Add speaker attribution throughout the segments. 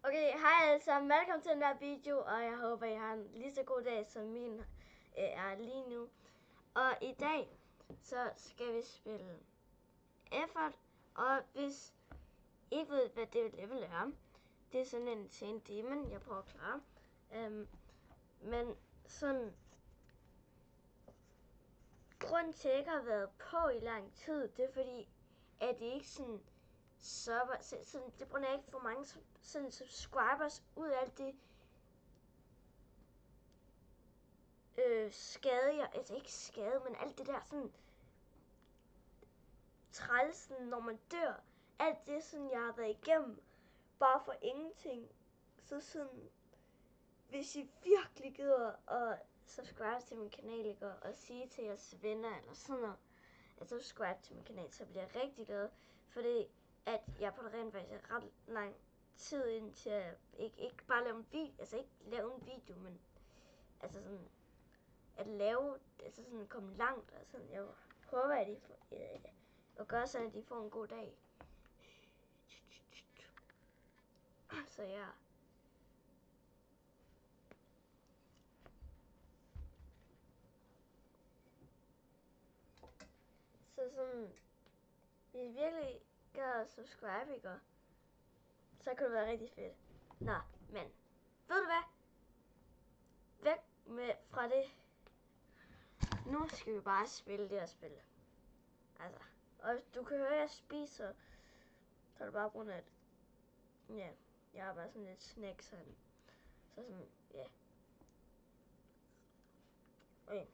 Speaker 1: Okay, hej alle sammen. Velkommen til den der video, og jeg håber, I har en lige så god dag, som min er lige nu. Og i dag, så skal vi spille Effort, og hvis I ikke ved, hvad det level er, det er sådan en Chain Demon, jeg prøver at klare. Men sådan, grunden til, at jeg ikke har været på i lang tid, det er fordi, at det ikke sådan server, sådan, det bruger jeg ikke for mange sådan subscribers ud af alt det skade, altså ikke skade, men alt det der sådan trælsen, når man dør, alt det sådan, jeg har været igennem, bare for ingenting. Så sådan, hvis I virkelig gider at subscribe til min kanal, ikke, og sige til jeres venner, eller sådan noget, at subscribe til min kanal, så bliver jeg rigtig glad, fordi at jeg på det rent faktisk ret lang tid indtil jeg ikke bare lave en video, altså ikke lave en video, men altså sådan, at lave, altså sådan komme langt, og sådan, jeg håber, at I får, og gør sådan, at de får en god dag. Så ja. Så sådan, hvis I virkelig gør at subscribe, ikke? Så kunne det være rigtig fedt. Nå, men, ved du hvad? Væk med fra det. Nu skal vi bare spille det her spil. Altså, og du kan høre, at jeg spiser, så er det bare på grund af, at, ja, jeg har bare sådan lidt snacks sådan. Så sådan, ja. Okay.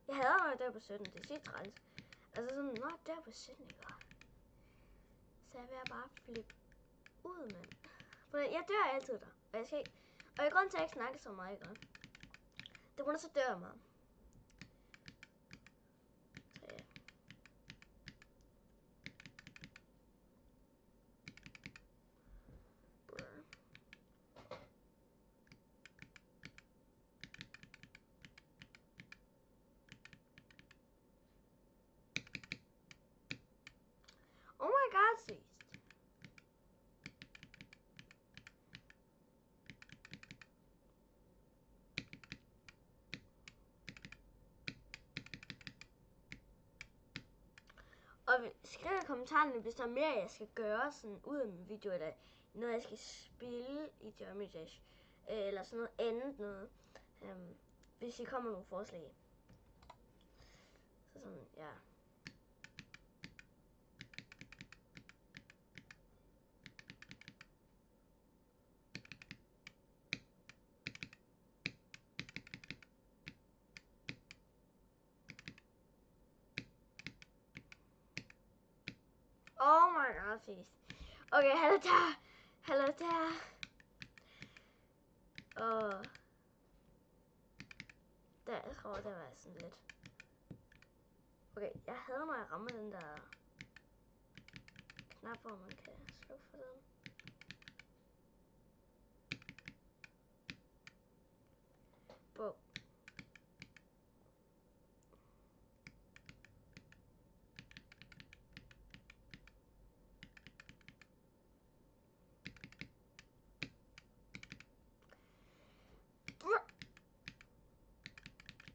Speaker 1: Jeg hader, når jeg dør på 17. Det er sygt træls. Altså sådan, når jeg dør på 17, ikke? Så jeg vil bare flippe ud, mand. For jeg dør altid der. Og jeg skal ikke... Og jeg grund til, at jeg ikke snakker så meget, ikke? Det må så dør jeg meget. Så ja. Oh my god, seriøst. Og skriv i kommentarerne, hvis der er mere, jeg skal gøre sådan ud af min video, eller noget, jeg skal spille i Jummy Dash, eller sådan noget andet noget, hvis I kommer nogle forslag. Så sådan, ja. Oh my god, please. Okay, hallo der. Hallo der. Og der, jeg tror, der var sådan lidt. Okay, jeg hader, når jeg rammer den der knap, hvor man kan slukke for den. Bog.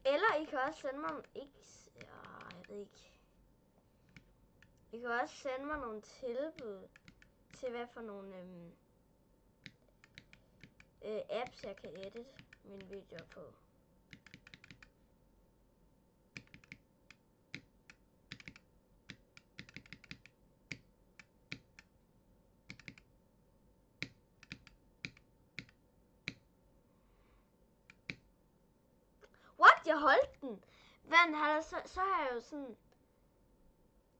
Speaker 1: Eller I kan også sende mig jeg ved ikke. I kan også sende mig nogle tilbud til hvad for nogle apps jeg kan edit mine videoer på. What? Jeg holdt den! Hvad har der så har jeg jo sådan...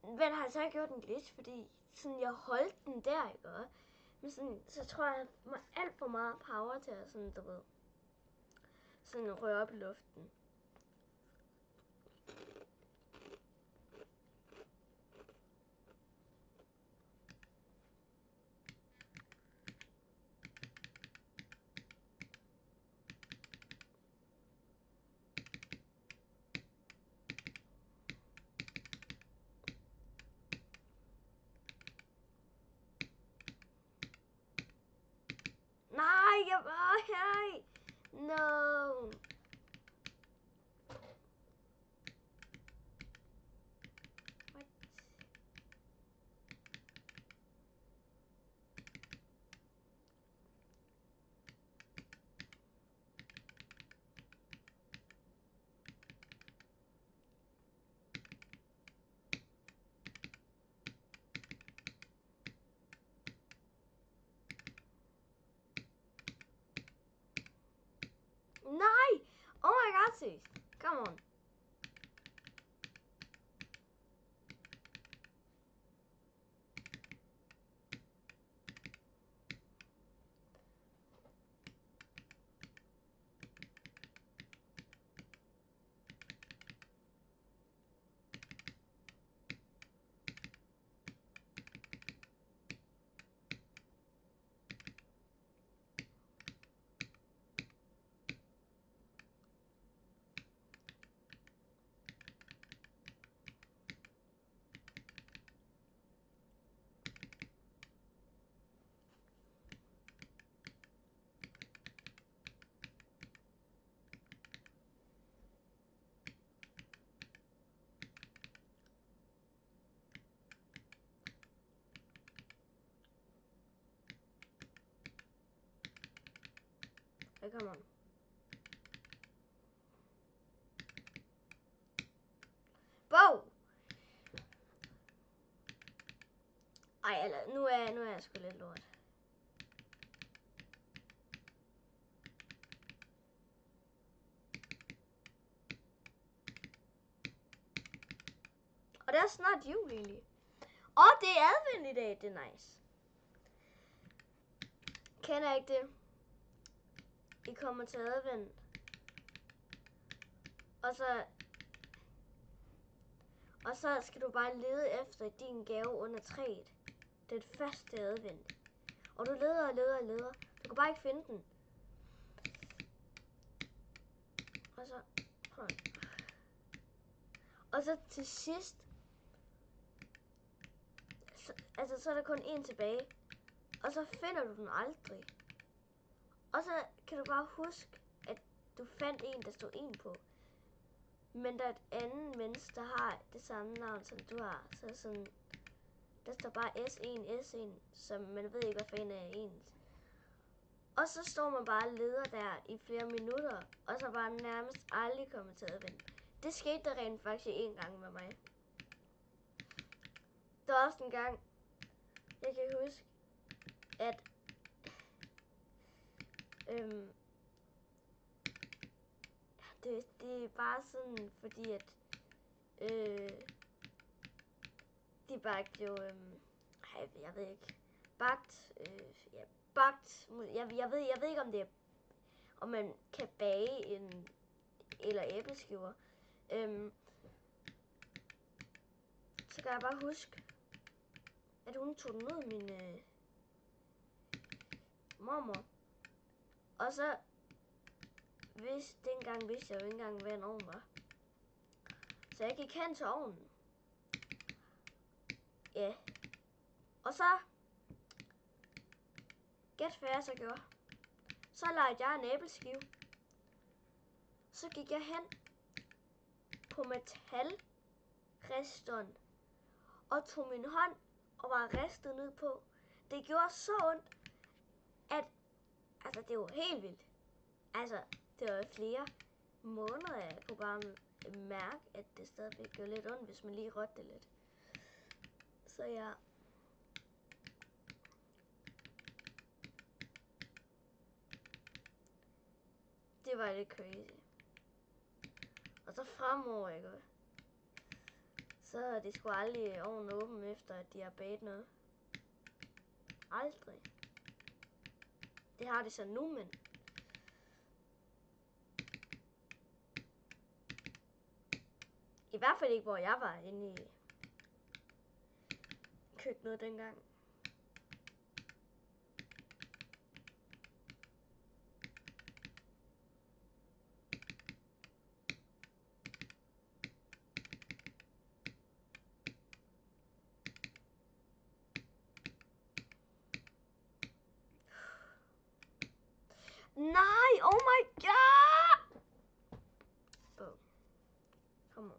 Speaker 1: Hvad har jeg så gjort en glitch, fordi sådan jeg holdt den der, ikke? Men sådan, så tror jeg, at jeg har alt for meget power til at sådan, du ved. sådan rører op i luften. Nej, jeg var her. No. What? Nej! Oh my god, sis. Come on. Hey, come on. Bo! Ej, nu er jeg sgu lidt lort. Og det er snart jul egentlig. Og det er advent i dag, det er nice. Kender ikke det? I kommer til advent. Og så skal du bare lede efter din gave under træet. Den første advent. Og du leder og leder og leder. Du kan bare ikke finde den. Og så til sidst, så er der kun en tilbage. Og så finder du den aldrig. Og så kan du bare huske, at du fandt en, der stod en på. Men der er et andet menneske, der har det samme navn, som du har. Så sådan, der står bare S1, som man ved ikke, hvad fanden er ens. Og så står man bare og leder der i flere minutter, og så bare nærmest aldrig kommet til advent. Det skete der rent faktisk en gang med mig. Der var også en gang, jeg kan huske, at det er bare sådan, fordi at de bagte jo, jeg ved ikke, jeg ved ikke om det er, om man kan bage eller æbleskiver. Så kan jeg bare huske, at hun tog den ud, min mormor. Og så dengang vidste jeg jo ikke engang, hvad en ovn var. Så jeg gik hen til ovnen. Ja. Og så, gæt hvad jeg så gjorde. Så legede jeg en æbleskive. Så gik jeg hen på metalristeren og tog min hånd og var ristet ned på. Det gjorde så ondt, at det var helt vildt. Det var flere måneder, jeg kunne bare mærke, at det stadigvæk gjorde lidt ondt, hvis man lige rørte det lidt. Så ja. Det var lidt crazy. Og så fremover, ikke? Så er det sgu aldrig ovnen åben, efter at de har baget noget. Aldrig. Det har det så nu, men hvert fald ikke, hvor jeg var inde i køkkenet dengang. Nej, oh my god! Oh. Come on.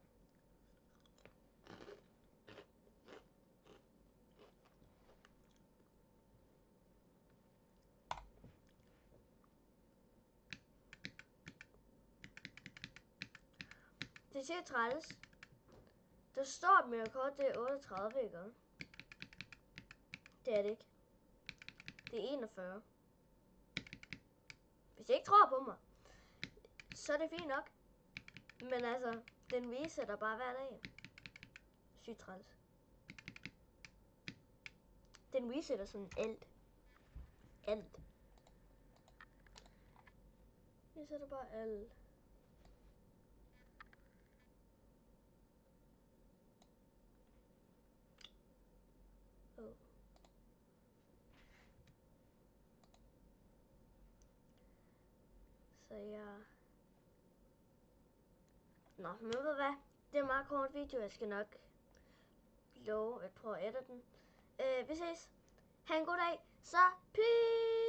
Speaker 1: Det ser træls. Der står, at min rekord det er 38, ikke? Det er det ikke. Det er 41. Hvis I ikke tror på mig, så er det fint nok. Men altså, den viser der bare hver dag. Sygt træls. Den viser der sådan alt. Alt. Viser der bare alt. Oh. Så ja. Nå, men ved du hvad? Det er en meget kort video. Jeg skal nok love at prøve at edite den. Vi ses. Ha' en god dag. Så peace!